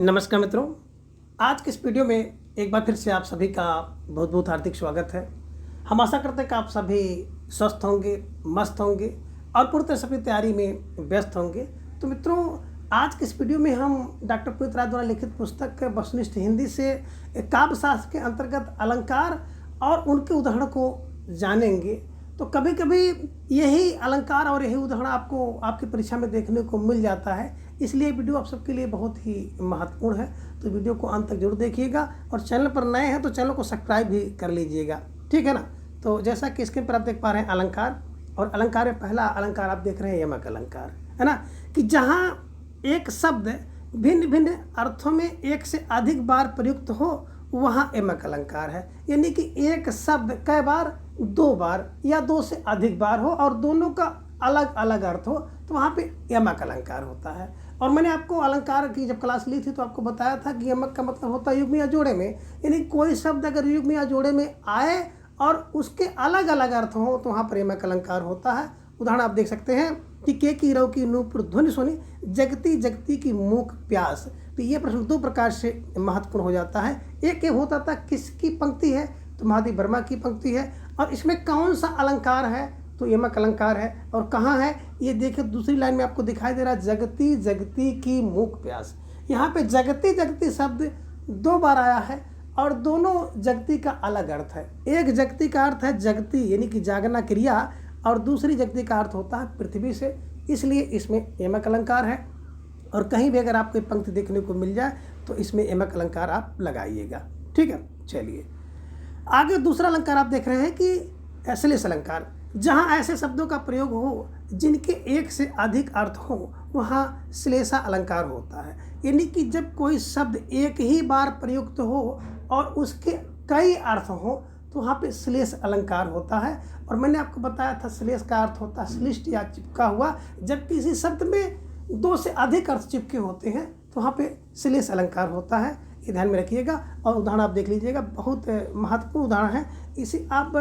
नमस्कार मित्रों। आज के इस वीडियो में एक बार फिर से आप सभी का बहुत बहुत हार्दिक स्वागत है। हम आशा करते हैं कि आप सभी स्वस्थ होंगे, मस्त होंगे और पूरी तरह से अपनी तैयारी में व्यस्त होंगे। तो मित्रों, आज के इस वीडियो में हम डॉक्टर पुनीत राय द्वारा लिखित पुस्तक वस्तुनिष्ठ हिंदी से काव्य शास्त्र के अंतर्गत अलंकार और उनके उदाहरण को जानेंगे। तो कभी कभी यही अलंकार और यही उदाहरण आपको आपकी परीक्षा में देखने को मिल जाता है, इसलिए वीडियो आप सबके लिए बहुत ही महत्वपूर्ण है। तो वीडियो को अंत तक जरूर देखिएगा और चैनल पर नए हैं तो चैनल को सब्सक्राइब भी कर लीजिएगा, ठीक है ना। तो जैसा कि स्क्रीन पर आप देख पा रहे हैं अलंकार, और अलंकार में पहला अलंकार आप देख रहे हैं यमक अलंकार, है ना। कि जहाँ एक शब्द भिन्न भिन्न अर्थों में एक से अधिक बार प्रयुक्त हो वहाँ यमक अलंकार है। यानी कि एक शब्द कई बार, दो बार या दो से अधिक बार हो और दोनों का अलग अलग अर्थ हो तो वहाँ पे यमक अलंकार होता है। और मैंने आपको अलंकार की जब क्लास ली थी तो आपको बताया था कि यमक का मतलब होता है युग्म या जोड़े में। यानी कोई शब्द अगर युग्म या जोड़े में आए और उसके अलग अलग अर्थ हो तो वहाँ पर यमक अलंकार होता है। उदाहरण आप देख सकते हैं कि के की रव की नूपुर ध्वनि सुनी, जगती जगती की मूक प्यास। तो ये प्रश्न दो प्रकार से महत्वपूर्ण हो जाता है। एक ये होता था किसकी पंक्ति है, तो महादेव वर्मा की पंक्ति है, और इसमें कौन सा अलंकार है, तो यमक अलंकार है। और कहाँ है ये देखिए, दूसरी लाइन में आपको दिखाई दे रहा है जगती जगती की मूक प्यास। यहाँ पे जगती जगती शब्द दो बार आया है और दोनों जगती का अलग अर्थ है। एक जगती का अर्थ है जगती यानी कि जागना क्रिया, और दूसरी जगती का अर्थ होता है पृथ्वी से, इसलिए इसमें यमक अलंकार है। और कहीं भी अगर आपको एक पंक्ति देखने को मिल जाए तो इसमें यमक अलंकार आप लगाइएगा, ठीक है। चलिए आगे दूसरा अलंकार आप देख रहे हैं कि श्लेष अलंकार। जहाँ ऐसे शब्दों का प्रयोग हो जिनके एक से अधिक अर्थ हो वहाँ श्लेषा अलंकार होता है। यानी कि जब कोई शब्द एक ही बार प्रयुक्त हो और उसके कई अर्थ हो तो वहाँ पे श्लेष अलंकार होता है। और मैंने आपको बताया था श्लेष का अर्थ होता है श्लिष्ट या चिपका हुआ। जब किसी शब्द में दो से अधिक अर्थ चिपके होते हैं तो वहाँ पे श्लेष अलंकार होता है, ये ध्यान में रखिएगा। और उदाहरण आप देख लीजिएगा, बहुत महत्वपूर्ण उदाहरण है, इसे आप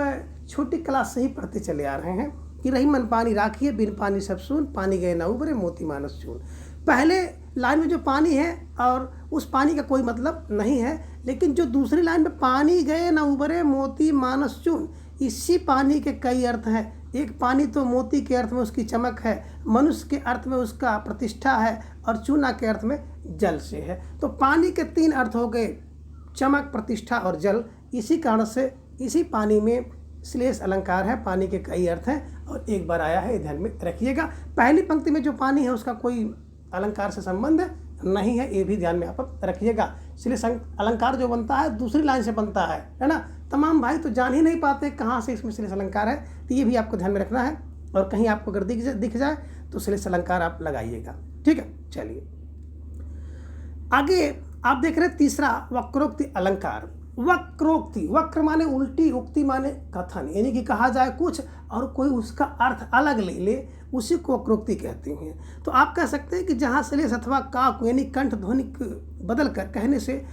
छोटी क्लास से ही पढ़ते चले आ रहे हैं कि रही मन पानी राखिए बिन पानी सब सून, पानी गए ना उबरे मोती मानस चून। पहले लाइन में जो पानी है और उस पानी का कोई मतलब नहीं है, लेकिन जो दूसरी लाइन में पानी गए ना उबरे मोती मानस चून, इसी पानी के कई अर्थ हैं। एक पानी तो मोती के अर्थ में उसकी चमक है, मनुष्य के अर्थ में उसका प्रतिष्ठा है, और चूना के अर्थ में जल से है। तो पानी के तीन अर्थ हो गए, चमक, प्रतिष्ठा और जल। इसी कारण से इसी पानी में श्लेष अलंकार है, पानी के कई अर्थ हैं और एक बार आया है, ध्यान में रखिएगा। पहली पंक्ति में जो पानी है उसका कोई अलंकार से संबंध नहीं है, ये भी ध्यान में आप रखिएगा। श्लेष अलंकार जो बनता है दूसरी लाइन से बनता है ना। तमाम भाई तो जान ही नहीं पाते कहाँ से इसमें श्लेष अलंकार है, तो ये भी आपको ध्यान में रखना है। और कहीं आपको अगर दिख जाए तो श्लेष अलंकार आप लगाइएगा, ठीक है। चलिए आगे आप देख रहे हैं तीसरा वक्रोक्ति अलंकार। वक्रोक्ति, वक्र माने उल्टी, उक्ति माने कथन, यानी कि कहा जाए कुछ और कोई उसका अर्थ अलग ले ले, उसी को वक्रोक्ति कहते हैं। तो आप कह सकते हैं कि जहाँ श्लेष अथवा काक यानी कंठ ध्वनि बदल कर कहने से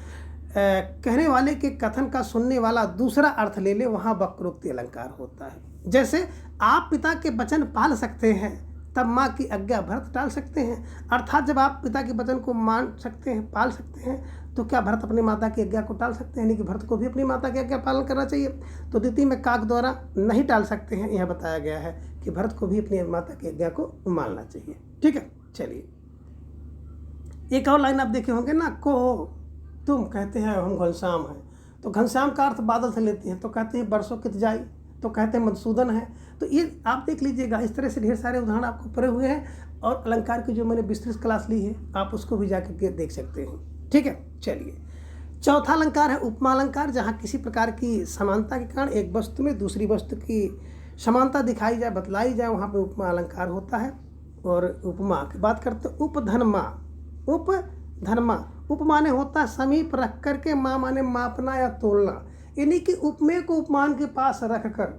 कहने वाले के कथन का सुनने वाला दूसरा अर्थ ले ले, वहाँ वक्रोक्ति अलंकार होता है। जैसे आप पिता के वचन पाल सकते हैं तब माँ की आज्ञा भरत टाल सकते हैं। अर्थात जब आप पिता के वचन को मान सकते हैं, पाल सकते हैं, तो क्या भरत अपनी माता की आज्ञा को टाल सकते हैं? यानी कि भरत को भी अपनी माता की आज्ञा पालन करना चाहिए। तो द्वितीय में काक द्वारा नहीं टाल सकते हैं, यह बताया गया है कि भरत को भी अपनी माता की आज्ञा को मानना चाहिए, ठीक है। चलिए एक और लाइन आप देखे होंगे ना, को तुम कहते हैं हम घनश्याम हैं, तो घनश्याम का अर्थ बादल से लेते हैं, तो कहते हैं बरसों कित जाई, तो कहते हैं मधुसूदन है। तो ये आप देख लीजिएगा, इस तरह से ढेर सारे उदाहरण आपको पड़े हुए हैं। और अलंकार की जो मैंने विस्तृत क्लास ली है आप उसको भी जाकर के देख सकते हैं, ठीक है। चलिए चौथा अलंकार है उपमा अलंकार। जहाँ किसी प्रकार की समानता के कारण एक वस्तु में दूसरी वस्तु की समानता दिखाई जाए, बतलाई जाए, वहाँ पे उपमा अलंकार होता है। और उपमा की बात करते हैं, उपधनमा। उपधनमा उप माने होता है समीप रख करके, मा माने मापना या तोलना। यानी कि उपमेय को उपमान के पास रख कर,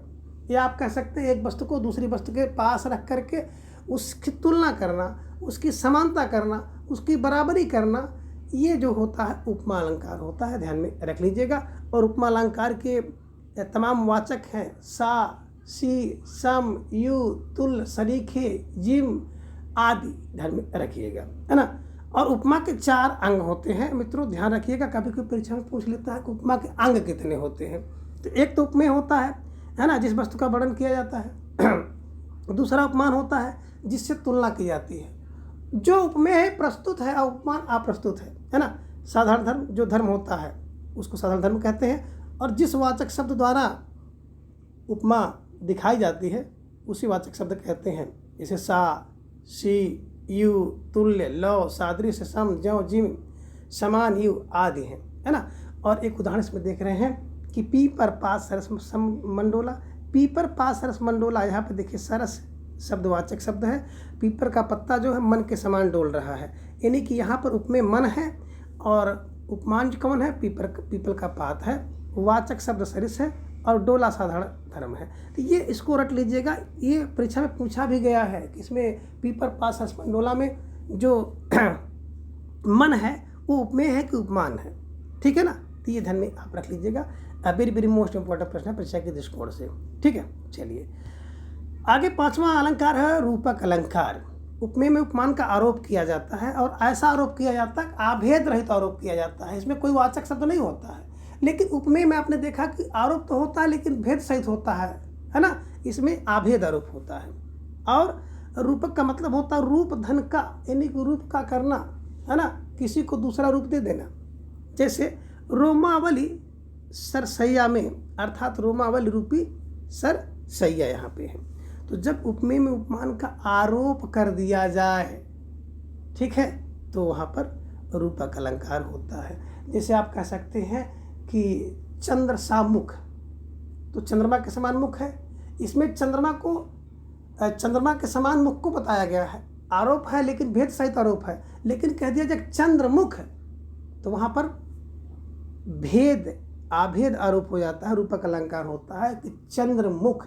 या आप कह सकते हैं एक वस्तु को दूसरी वस्तु के पास रख करके उसकी तुलना करना, उसकी समानता करना, उसकी बराबरी करना, ये जो होता है उपमा अलंकार होता है, ध्यान में रख लीजिएगा। और उपमा अलंकार के तमाम वाचक हैं सा, सी, सम, यु, तुल, सरीखे, जिम आदि, ध्यान में रखिएगा, है ना। और उपमा के 4 अंग होते हैं। मित्रों ध्यान रखिएगा, कभी कोई परीक्षा में पूछ लेता है कि उपमा के अंग कितने होते हैं। तो एक तो उपमेय होता है ना, जिस वस्तु का वर्णन किया जाता है। दूसरा उपमान होता है जिससे तुलना की जाती है। जो उपमेय है प्रस्तुत है और उपमान अप्रस्तुत है ना। साधारण धर्म जो धर्म होता है उसको साधारण धर्म कहते हैं, और जिस वाचक शब्द द्वारा उपमा दिखाई जाती है उसी वाचक शब्द कहते हैं। जैसे सा, सी, यू, तुल्य, लव, सादृश्य, सम, ज्यों, जिम, समान, यू आदि हैं, है ना। और एक उदाहरण इसमें देख रहे हैं कि पीपर पास सरस मंडोला। पीपर पास सरस मंडोला, यहाँ पे देखिए सरस शब्दवाचक शब्द है। पीपर का पत्ता जो है मन के समान डोल रहा है, यानी कि यहाँ पर उपमेय मन है और उपमान कौन है, पीपल का पात है। वाचक शब्द सरिस है और डोला साधारण धर्म है। तो ये इसको रट लीजिएगा, ये परीक्षा में पूछा भी गया है कि इसमें पीपर पास सरस मंडोला में जो मन है वो उपमेय है कि उपमान है, ठीक है ना। तो ये ध्यान में आप रख लीजिएगा, वेरी वेरी मोस्ट इंपॉर्टेंट प्रश्न है परीक्षा के दृष्टिकोण से, ठीक है। चलिए आगे 5वां अलंकार है रूपक अलंकार। उपमेय में उपमान का आरोप किया जाता है और ऐसा आरोप किया जाता है, आभेद रहित आरोप किया जाता है। इसमें कोई वाचक शब्द नहीं होता है, लेकिन उपमेय में आपने देखा कि आरोप तो होता है लेकिन भेद सहित होता है ना। इसमें आभेद आरोप होता है। और रूपक का मतलब होता है रूप धन का, यानी कि रूप का करना, है ना, किसी को दूसरा रूप दे देना। जैसे रोमावली सरसैया में, अर्थात रोमावली रूपी सरसैया यहाँ पे है। तो जब उपमेय में उपमान का आरोप कर दिया जाए, ठीक है, तो वहाँ पर रूपक अलंकार होता है। जैसे आप कह सकते हैं कि चंद्र सा मुख, तो चंद्रमा के समान मुख है। इसमें चंद्रमा के समान मुख को बताया गया है, आरोप है लेकिन भेद सहित आरोप है। लेकिन कह दिया जाए चंद्रमुख, तो वहाँ पर भेद आभेद आरोप हो जाता है, रूपक अलंकार होता है कि चंद्रमुख,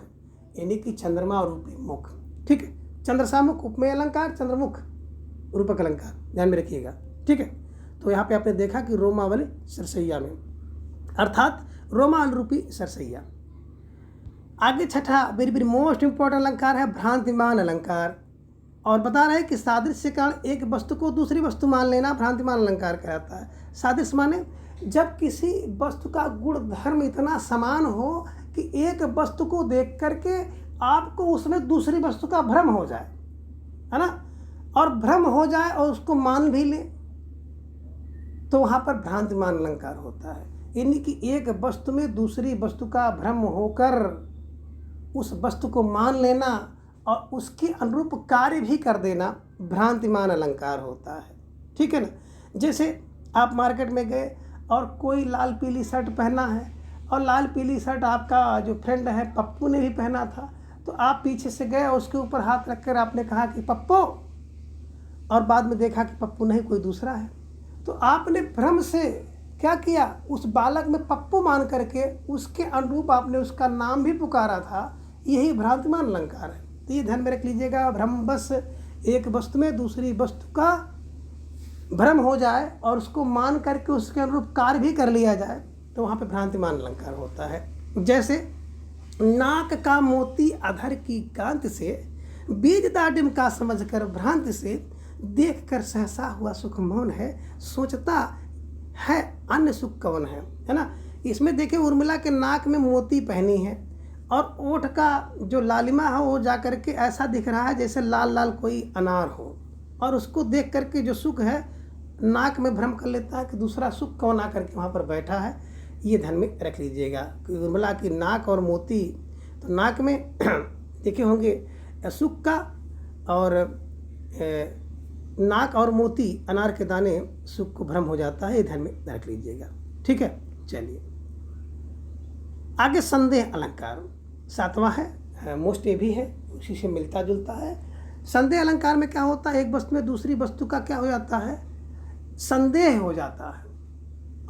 यानी कि चंद्रमा रूपी मुख, ठीक है। चंद्रसामुख उपमेय अलंकार, चंद्रमुख रूपक अलंकार, ध्यान में रखिएगा, ठीक है। तो यहाँ पे आपने देखा कि रोमावली सरसैया में, अर्थात रोमावली रूपी सरसैया। आगे 6ठा वेरी वेरी मोस्ट इंपॉर्टेंट अलंकार है भ्रांतिमान अलंकार। और बता रहे हैं कि सादृश्य के कारण एक वस्तु को दूसरी वस्तु मान लेना भ्रांतिमान अलंकार कहलाता है। सादृश्य माने जब किसी वस्तु का गुण धर्म इतना समान हो कि एक वस्तु को देख करके आपको उसमें दूसरी वस्तु का भ्रम हो जाए, है ना, और भ्रम हो जाए और उसको मान भी ले, तो वहाँ पर भ्रांतिमान अलंकार होता है। यानी कि एक वस्तु में दूसरी वस्तु का भ्रम होकर उस वस्तु को मान लेना और उसके अनुरूप कार्य भी कर देना भ्रांतिमान अलंकार होता है, ठीक है ना। जैसे आप मार्केट में गए और कोई लाल पीली शर्ट पहना है और लाल पीली शर्ट आपका जो फ्रेंड है पप्पू ने भी पहना था, तो आप पीछे से गए और उसके ऊपर हाथ रखकर आपने कहा कि पप्पू, और बाद में देखा कि पप्पू नहीं कोई दूसरा है। तो आपने भ्रम से क्या किया, उस बालक में पप्पू मान करके उसके अनुरूप आपने उसका नाम भी पुकारा था, यही भ्रांतिमान अलंकार है। तो ये ध्यान में रख लीजिएगा, भ्रमवश एक वस्तु में दूसरी वस्तु का भ्रम हो जाए और उसको मान करके उसके अनुरूप कार्य भी कर लिया जाए, तो वहाँ पे भ्रांतिमान अलंकार होता है। जैसे नाक का मोती अधर की कांति से, बीज दाडिम का समझकर भ्रांति से, देख कर सहसा हुआ सुख मौन है, सोचता है अन्य सुख कौन है ना। इसमें देखिए उर्मिला के नाक में मोती पहनी है और ओठ का जो लालिमा है वो जा करके ऐसा दिख रहा है जैसे लाल लाल कोई अनार हो, और उसको देख करके जो सुख है नाक में भ्रम कर लेता है कि दूसरा सुख कौन आकर के वहाँ पर बैठा है। ये ध्यान में रख लीजिएगा कि उर्मिला की नाक और मोती, तो नाक में देखे होंगे सुख का, और नाक और मोती अनार के दाने सुख को भ्रम हो जाता है, ये ध्यान में रख लीजिएगा, ठीक है। चलिए आगे संदेह अलंकार 7वां है, मोस्ट ये भी है, उसी से मिलता जुलता है। संदेह अलंकार में क्या होता है, एक वस्तु में दूसरी वस्तु का क्या हो जाता है, संदेह हो जाता है,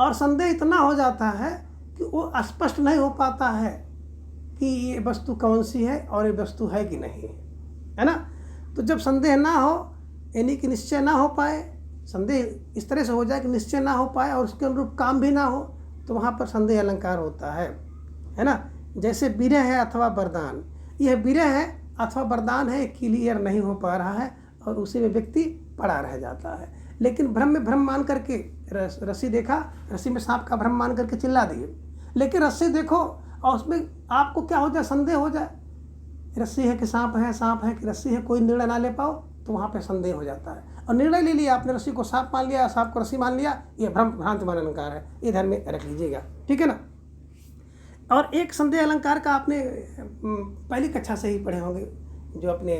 और संदेह इतना हो जाता है कि वो स्पष्ट नहीं हो पाता है कि ये वस्तु कौन सी है और ये वस्तु है कि नहीं, है ना। तो जब संदेह ना हो, यानी कि निश्चय ना हो पाए, संदेह इस तरह से हो जाए कि निश्चय ना हो पाए और उसके अनुरूप काम भी ना हो, तो वहाँ पर संदेह अलंकार होता है ना। जैसे विरह है अथवा वरदान, यह विरह है अथवा वरदान है, क्लियर नहीं हो पा रहा है और उसी में व्यक्ति पड़ा रह जाता है। लेकिन भ्रम में भ्रम मान करके रस्सी देखा, रस्सी में सांप का भ्रम मान करके चिल्ला दिए। लेकिन रस्सी देखो और उसमें आपको क्या हो जाए, संदेह हो जाए, रस्सी है कि सांप है, सांप है कि रस्सी है, कोई निर्णय ना ले पाओ, तो वहाँ पे संदेह हो जाता है। और निर्णय ले लिया आपने, रस्सी को सांप मान लिया, सांप को रस्सी मान लिया, ये भ्रांति मान अलंकार है, ये ध्यान में रख लीजिएगा, ठीक है ना। और एक संदेह अलंकार का आपने पहली कक्षा से ही पढ़े होंगे, जो अपने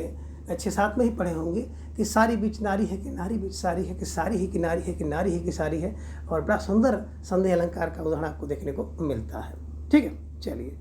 6-7 में ही पढ़े होंगे, कि सारी बीच नारी है कि नारी बीच सारी है, कि सारी ही कि नारी है कि नारी ही कि सारी है। और बड़ा सुंदर संदेह अलंकार का उदाहरण आपको देखने को मिलता है, ठीक है। चलिए,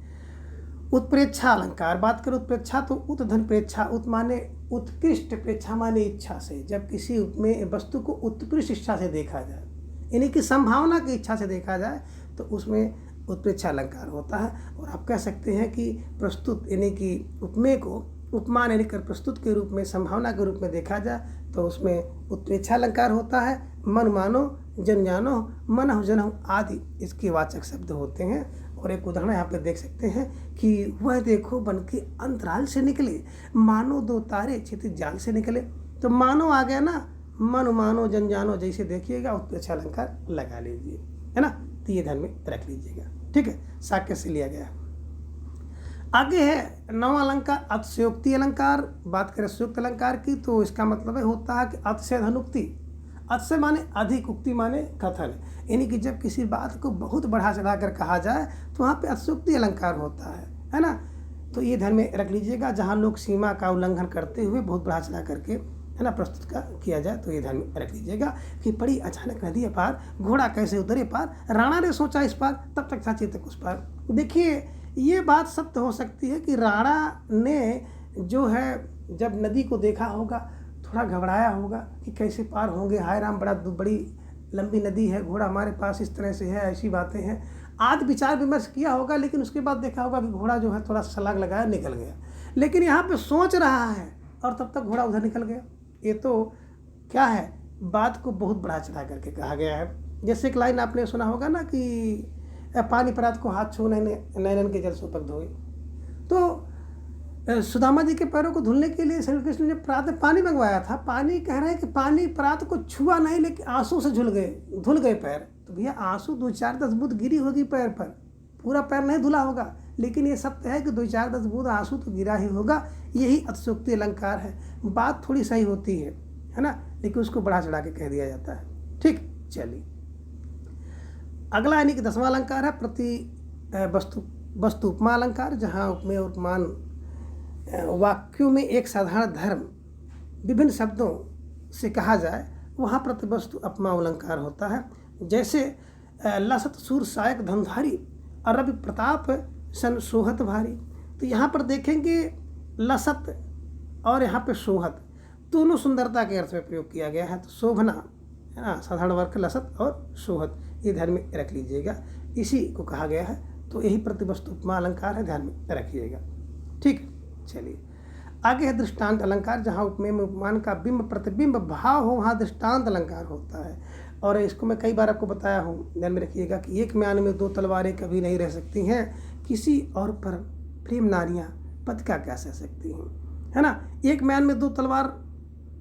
उत्प्रेक्षा अलंकार बात करें। उत्प्रेक्षा तो उत धन प्रेक्षा, उत माने उत्कृष्ट, प्रेक्षा माने इच्छा से। जब किसी में वस्तु को उत्कृष्ट इच्छा से देखा जाए, यानी कि संभावना की इच्छा से देखा जाए, तो उसमें उत्प्रेक्षा अलंकार होता है। और आप कह सकते हैं कि प्रस्तुत यानी कि उपमेय को उपमान यानी कर प्रस्तुत के रूप में, संभावना के रूप में देखा जाए, तो उसमें उत्प्रेक्षा अलंकार होता है। मन मानो, जन जानो, मन जन आदि इसके वाचक शब्द होते हैं। और एक उदाहरण यहाँ पे देख सकते हैं कि वह देखो बन के अंतराल से निकले, मानो 2 तारे क्षितिज जाल से निकले। तो मानो आ गया ना, मन मानो जन जानो, जैसे देखिएगा उत्प्रेक्षा अलंकार लगा लीजिए, है ना। तो ये ध्यान में रख लीजिएगा, ठीक है। साक्य से लिया गया। आगे है 9वां अलंकार अतिशयोक्ति अलंकार। बात करें संयुक्त अलंकार की, तो इसका मतलब होता है कि अतिशय धनुक्ति। अतिशय माने अधिक, उक्ति माने कथन, यानी कि जब किसी बात को बहुत बढ़ा चढ़ा कर कहा जाए तो वहाँ पे अतिशयोक्ति अलंकार होता है ना। तो ये ध्यान में रख लीजिएगा, जहाँ लोग सीमा का उल्लंघन करते हुए बहुत बढ़ा चढ़ा करके, है ना, प्रस्तुत किया जाए, तो ये ध्यान में रख लीजिएगा कि पड़ी अचानक नदी पार, घोड़ा कैसे उतरे पार, राणा ने सोचा इस पार, तब तक था चेतक उस पार। देखिए, ये बात सत्य हो सकती है कि राणा ने जो है जब नदी को देखा होगा, थोड़ा घबराया होगा कि कैसे पार होंगे, हाय राम, बड़ी लंबी नदी है, घोड़ा हमारे पास इस तरह से है, ऐसी बातें हैं। आज विचार विमर्श किया होगा, लेकिन उसके बाद देखा होगा कि घोड़ा जो है थोड़ा छलांग लगाया, निकल गया। लेकिन यहाँ पे सोच रहा है और तब तक घोड़ा उधर निकल गया। ये तो क्या है, बात को बहुत बढ़ा चढ़ा करके कहा गया है। जैसे एक लाइन आपने सुना होगा ना कि पानी परात को हाथ छू नैनन के जल सोपक धोए। तो सुदामा जी के पैरों को धुलने के लिए श्री कृष्ण ने प्रात में पानी मंगवाया था। पानी कह रहे हैं कि पानी परात को छुआ नहीं, लेकिन आंसू से धुल गए पैर। तो भैया आंसू 2-4-10 बूंद गिरी होगी पैर पर, पूरा पैर नहीं धुला होगा, लेकिन ये सत्य है कि 2-4-10 बूंद आंसू तो गिरा ही होगा। यही अतिशयोक्ति अलंकार है। बात थोड़ी सही होती है ना, लेकिन उसको बढ़ा चढ़ा के कह दिया जाता है, ठीक। चलिए, अगला यानी कि 10वां अलंकार है प्रति वस्तु उपमा अलंकार, जहाँ उपमेय उपमान वाक्यों में एक साधारण धर्म विभिन्न शब्दों से कहा जाए, वहाँ प्रतिवस्तु उपमा अलंकार होता है। जैसे लसत सूर सायक धनधारी, अरबि प्रताप सन सोहत भारी। तो यहाँ पर देखेंगे लसत और यहाँ पे सोहत दोनों सुंदरता के अर्थ में प्रयोग किया गया है। तो शोभना, है ना, साधारण वर्ग लसत और सोहत, ये ध्यान में रख लीजिएगा, इसी को कहा गया है। तो यही प्रतिवस्तु उपमा अलंकार है, ध्यान में रखिएगा, ठीक। चलिए, आगे है दृष्टांत अलंकार, जहाँ उपमेय में उपमान का बिंब प्रतिबिंब भाव हो, वहाँ दृष्टांत अलंकार होता है। और इसको मैं कई बार आपको बताया हूँ, ध्यान में रखिएगा कि एक म्यान में 2 तलवारें कभी नहीं रह सकती हैं, किसी और पर प्रेम नारियाँ पति का क्या सह सकती हैं, है ना। एक म्यान में 2 तलवार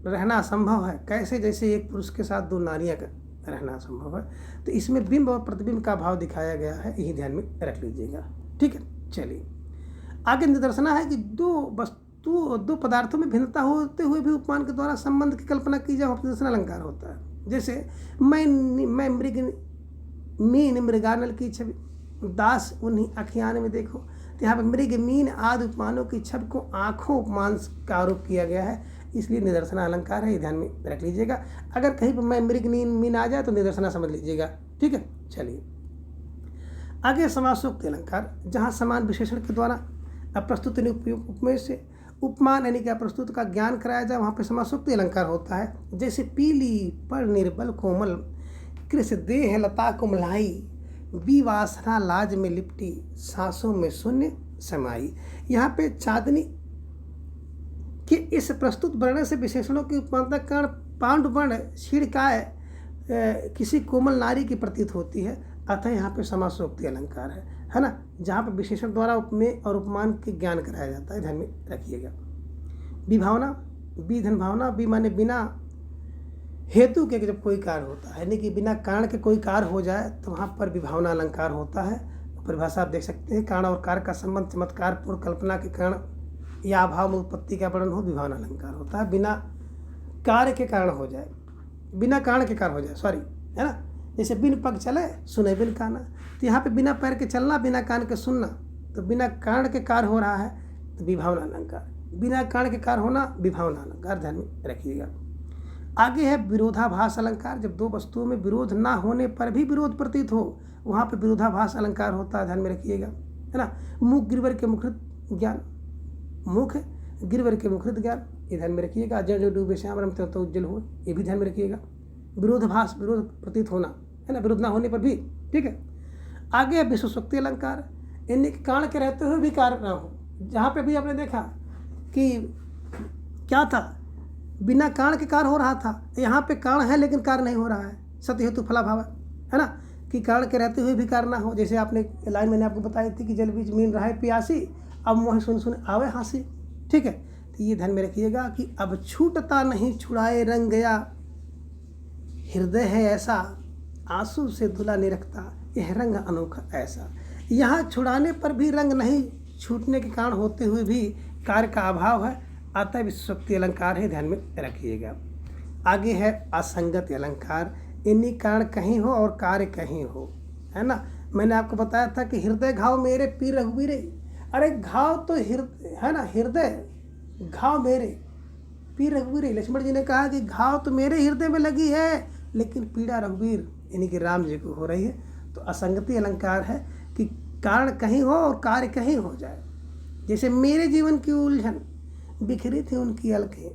रहना असंभव है, कैसे, जैसे एक पुरुष के साथ 2 नारियाँ रहना असंभव है। तो इसमें बिंब और प्रतिबिंब का भाव दिखाया गया है, यही ध्यान में रख लीजिएगा, ठीक है। चलिए, आगे निदर्शना है कि 2 पदार्थों में भिन्नता होते हुए भी उपमान के द्वारा संबंध की कल्पना की जाए, निदर्शन अलंकार होता है। जैसे मैं मीन मृगानल की छवि, दास उन्हीं अखियान में देखो। तो यहाँ पर मृग मीन आदि उपमानों की छवि को आँखों उपमान का आरोप किया गया है, इसलिए निदर्शना अलंकार है, ये ध्यान में रख लीजिएगा। अगर कहीं पर मैं मृग मीन आ जाए तो निदर्शना समझ लीजिएगा, ठीक है। चलिए, आगे समासोक्ति अलंकार, जहाँ समान विशेषण के द्वारा प्रस्तुत उपमेय से उपमान यानी कि प्रस्तुत का ज्ञान कराया जाए, वहाँ पे समासोक्ति अलंकार होता है। जैसे पीली पर निर्बल कोमल, कृष देह लता कुमलाई, विवासना लाज में लिपटी, सांसों में शून्य समाई। यहाँ पे चांदनी के इस प्रस्तुत वर्णन से विशेषणों की उपमानता कारण पांडुवर्ण क्षीणकाय किसी कोमल नारी की प्रतीत होती है, अतः यहाँ पे समासोक्ति अलंकार है ना, जहाँ पे विशेषण द्वारा उपमेय और उपमान के ज्ञान कराया जाता है, ध्यान में रखिएगा। विभावना, बी धन भावना, बी माने बिना हेतु के जब कोई कार्य होता है, यानी कि बिना कारण के कोई कार्य हो जाए तो वहाँ पर विभावना अलंकार होता है। परिभाषा आप देख सकते हैं, कारण और कार्य का संबंध चमत्कार पूर्ण कल्पना के कारण या अभाव में उत्पत्ति का वर्णन हो, विभावना अलंकार होता है। बिना कार्य के कारण हो जाए, बिना कारण के कार्य हो जाए, सॉरी, है ना। जैसे बिन पग चले सुने बिन काना, तो यहाँ पे बिना पैर के चलना, बिना कान के सुनना, तो बिना कारण के कार्य हो रहा है तो विभावना अलंकार, बिना कारण के कार्य होना विभावना अलंकार, ध्यान में रखिएगा। आगे है विरोधाभास अलंकार। जब दो वस्तुओं में विरोध ना होने पर भी विरोध प्रतीत हो, वहाँ पे विरोधाभास अलंकार होता है, ध्यान में रखिएगा, है ना। मुख गिरवर के मुखरित ज्ञान, मुख गिरवर के मुखरित ज्ञान, ये ध्यान में रखिएगा। जल जो डूबे श्याम रमते तो उज्जवल हो, ये भी ध्यान में रखिएगा। विरोधाभास, विरोध प्रतीत होना, है ना, विरोध ना होने पर भी, ठीक है। आगे है विश्वशक्ति अलंकार, यानी कि कारण के रहते हुए भी कार्य ना हो। जहाँ पे भी आपने देखा कि क्या था, बिना कारण के कार्य हो रहा था, यहाँ पे कारण है लेकिन कार्य नहीं हो रहा है। सत्य हेतु फला भाव, है ना, कि कारण के रहते हुए भी कार्य ना हो। जैसे आपने लाइन मैंने आपको बताई थी कि जल बीच मीन रहा है प्यासी, अब मोह सुन सुन आवे हांसी, ठीक है। तो ये ध्यान में रखिएगा कि अब छूटता नहीं छुड़ाए रंग गया, हृदय है ऐसा आंसू से धुला नहीं रखता, यह रंग अनोखा ऐसा। यहाँ छुड़ाने पर भी रंग नहीं छूटने के कारण होते हुए भी कार्य का अभाव है, अतः विश्वशक्ति अलंकार है, ध्यान में रखिएगा। आगे है असंगति अलंकार, इन्हीं कारण कहीं हो और कार्य कहीं हो, है ना। मैंने आपको बताया था कि हृदय घाव मेरे पीर रघुवीरे, अरे घाव तो हृदय है ना, हृदय घाव मेरे पीर रघुवीरे। लक्ष्मण जी ने कहा कि घाव तो मेरे हृदय में लगी है लेकिन पीड़ा रघुवीर यानी कि राम जी को हो रही है। तो असंगति अलंकार है कि कारण कहीं हो और कार्य कहीं हो जाए। जैसे मेरे जीवन की उलझन बिखरी थी उनकी अलखें,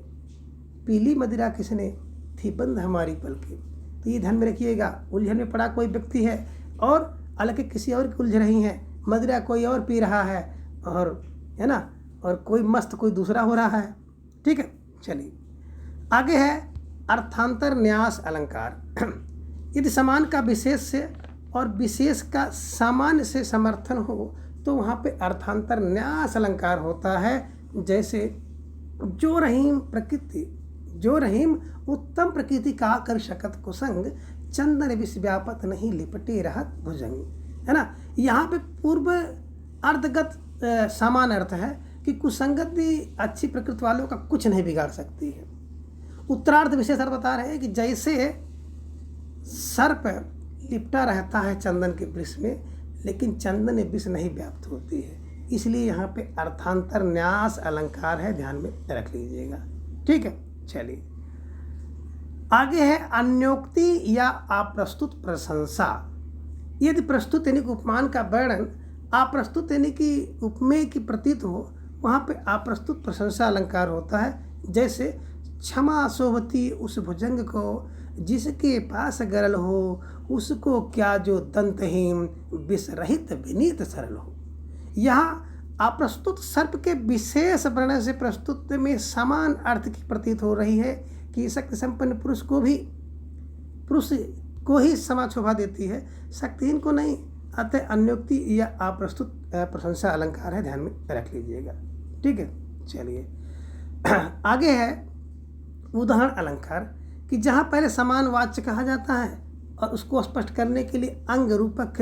पीली मदिरा किसने थी बंद हमारी पलकें। तो ये ध्यान में रखिएगा, उलझन में पड़ा कोई व्यक्ति है और अलखें किसी और की उलझ रही हैं, मदिरा कोई और पी रहा है, और है ना, और कोई मस्त कोई दूसरा हो रहा है, ठीक है। चलिए आगे है अर्थांतर न्यास अलंकार। यदि समान का विशेष से और विशेष का सामान्य से समर्थन हो तो वहाँ पे अर्थांतर न्यास अलंकार होता है। जैसे जो रहीम प्रकृति, जो रहीम उत्तम प्रकृति का कर शकत कुसंग, चंदन विष व्यापत नहीं लिपटे रहत भुजंग, है ना। यहाँ पे पूर्व अर्धगत समान अर्थ है कि कुसंगति अच्छी प्रकृति वालों का कुछ नहीं बिगाड़ सकती है। उत्तरार्ध विशेष अर्थ बता रहे हैं कि जैसे सर्प लिपटा रहता है चंदन के वृक्ष में, लेकिन चंदन विष नहीं व्याप्त होती है, इसलिए यहाँ पे अर्थांतर न्यास अलंकार है, ध्यान में रख लीजिएगा, ठीक है। चलिए आगे है अन्योक्ति या अप्रस्तुत प्रशंसा। यदि प्रस्तुत यानी कि उपमान का वर्णन अप्रस्तुत यानी कि उपमेय की प्रतीत हो, वहाँ पे अप्रस्तुत प्रशंसा अलंकार होता है। जैसे क्षमा शोभती उस भुजंग को, जिसके पास गरल हो, उसको क्या जो दंतहीन विष रहित विनीत सरल हो। यहाँ अप्रस्तुत सर्प के विशेष वर्णन से प्रस्तुत में समान अर्थ की प्रतीत हो रही है कि शक्ति संपन्न पुरुष को ही क्षमा शोभा देती है, शक्तिहीन को नहीं। अतः अन्योक्ति या अप्रस्तुत प्रशंसा अलंकार है, ध्यान में रख लीजिएगा, ठीक है। चलिए आगे है उदाहरण अलंकार कि जहाँ पहले समान वाच्य कहा जाता है और उसको स्पष्ट करने के लिए अंग रूपक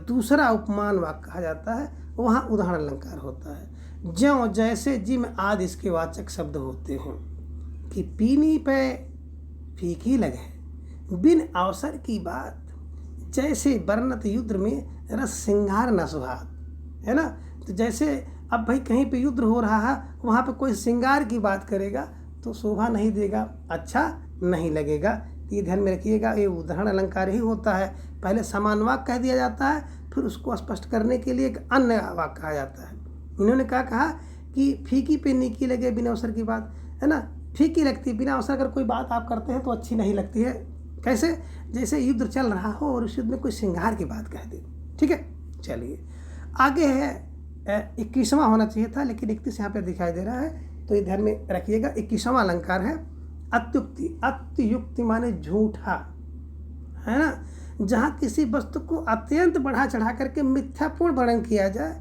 दूसरा उपमान वाक्य कहा जाता है, वहाँ उदाहरण अलंकार होता है। ज्यों जैसे जिम आदि इसके वाचक शब्द होते हैं कि पीनी पे फीकी लगे बिन अवसर की बात, जैसे बरनत युद्ध में रस सिंगार न सुहात, है ना। तो जैसे अब भाई कहीं पे युद्ध हो रहा है, वहाँ पे कोई सिंगार की बात करेगा तो शोभा नहीं देगा, अच्छा नहीं लगेगा। तो ये ध्यान में रखिएगा, ये उदाहरण अलंकार ही होता है। पहले समान वाक्य कह दिया जाता है, फिर उसको स्पष्ट करने के लिए एक अन्य वाक्य कहा जाता है। इन्होंने क्या कहा कि फीकी पे नीकी लगे बिना अवसर की बात, है ना, फीकी लगती है, बिना अवसर अगर कोई बात आप करते हैं तो अच्छी नहीं लगती है। कैसे, जैसे युद्ध चल रहा हो और उस युद्ध में कोई श्रृंगार की बात कह दे, ठीक है। चलिए आगे है 21वां होना चाहिए था लेकिन 31 यहाँ पे दिखाई दे रहा है, तो ये ध्यान में रखिएगा। 21वां अलंकार है अत्युक्ति। अत्युक्ति माने झूठा, है ना। जहाँ किसी वस्तु को अत्यंत बढ़ा चढ़ा करके मिथ्यापूर्ण वर्णन किया जाए,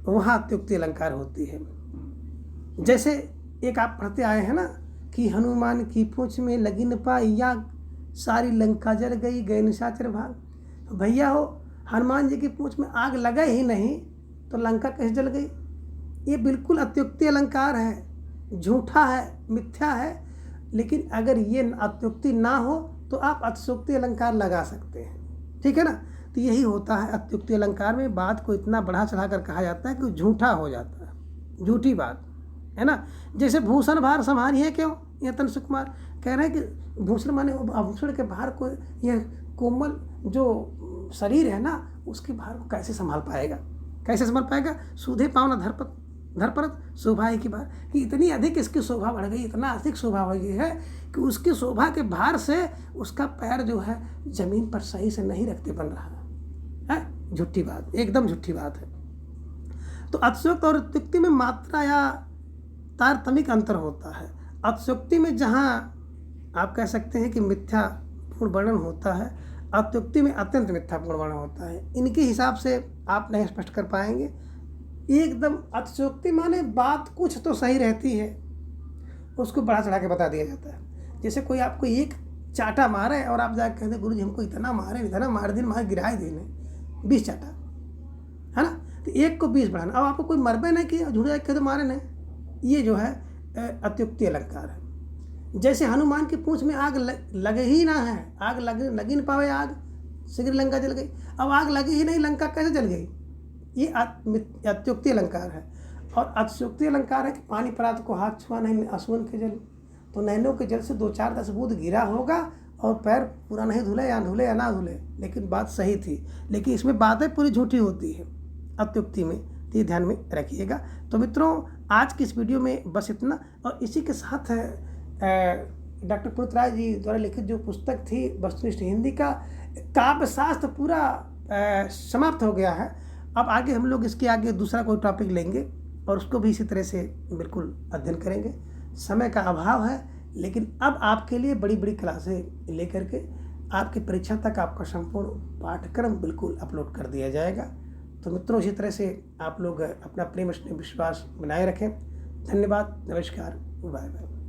वहाँ अत्युक्ति अलंकार होती है। जैसे एक आप पढ़ते आए हैं ना कि हनुमान की पूंछ में लगी न पाई आग, सारी लंका जल गई गए निशाचर भाग। तो भैया हो, हनुमान जी की पूंछ में आग लगा ही नहीं तो लंका कैसे जल गई? ये बिल्कुल अत्युक्ति अलंकार है, झूठा है, मिथ्या है। लेकिन अगर ये अत्युक्ति ना हो तो आप अतिशयोक्ति अलंकार लगा सकते हैं, ठीक है ना। तो यही होता है अत्युक्ति अलंकार में, बात को इतना बढ़ा चढ़ा कर कहा जाता है कि झूठा हो जाता है, झूठी बात है ना। जैसे भूषण भार संभालिए क्यों, ये तन सुकुमार कह रहे हैं कि भूषण माने आभूषण के भार को, यह कोमल जो शरीर है ना उसके भार को कैसे संभाल पाएगा, कैसे संभाल पाएगा? सूधे पाँव न धरपरत शोभा है की बार, कि इतनी अधिक इसकी शोभा बढ़ गई, इतना अधिक शोभा हो गई है कि उसकी शोभा के भार से उसका पैर जो है जमीन पर सही से नहीं रखते बन रहा है। झूठी बात, एकदम झूठी बात है। तो अतिशयोक्ति और अत्युक्ति में मात्रा या तारतमिक अंतर होता है। अतिशयोक्ति में जहाँ आप कह सकते हैं कि मिथ्यापूर्ण वर्णन होता है, अत्युक्ति में अत्यंत मिथ्यापूर्ण वर्णन होता है। इनके हिसाब से आप नहीं स्पष्ट कर पाएंगे। एकदम अतिशयोक्ति माने बात कुछ तो सही रहती है, उसको बढ़ा चढ़ा के बता दिया जाता है। जैसे कोई आपको एक चाटा मारे और आप जाकर कहते गुरु जी हमको इतना मार दिन मार गिराए देने 20 चाटा, है ना। तो एक को 20 बढ़ाना, अब आपको कोई मरबे नहीं किया, झूठ जाके कहते मारे नहीं, ये जो है अत्युक्ति अलंकार है। जैसे हनुमान की पूंछ में आग लगे ही ना है, आग लगी न पावे आग, शीघ्र लंका जल गई। अब आग लगी ही नहीं, लंका कैसे जल गई? ये अत्युक्ति अलंकार है। और अतिशयोक्ति अलंकार है कि पानी परात को हाथ छुआ नहीं असुवन के जल, तो नैनों के जल से 2-4-10 बूंद गिरा होगा और पैर पूरा नहीं धुले या ना धुले, लेकिन बात सही थी। लेकिन इसमें बातें पूरी झूठी होती है अत्युक्ति में, तो ये ध्यान में रखिएगा। तो मित्रों, आज की इस वीडियो में बस इतना। और इसी के साथ डॉक्टर पुनीत राय जी द्वारा लिखित जो पुस्तक थी वस्तुनिष्ठ हिंदी का काव्य शास्त्र पूरा समाप्त हो गया है। अब आगे हम लोग इसके आगे दूसरा कोई टॉपिक लेंगे और उसको भी इसी तरह से बिल्कुल अध्ययन करेंगे। समय का अभाव है, लेकिन अब आपके लिए बड़ी बड़ी क्लासें लेकर के आपकी परीक्षा तक आपका संपूर्ण पाठ्यक्रम बिल्कुल अपलोड कर दिया जाएगा। तो मित्रों, इसी तरह से आप लोग अपना प्रेम विश्वास बनाए रखें। धन्यवाद, नमस्कार, बाय बाय।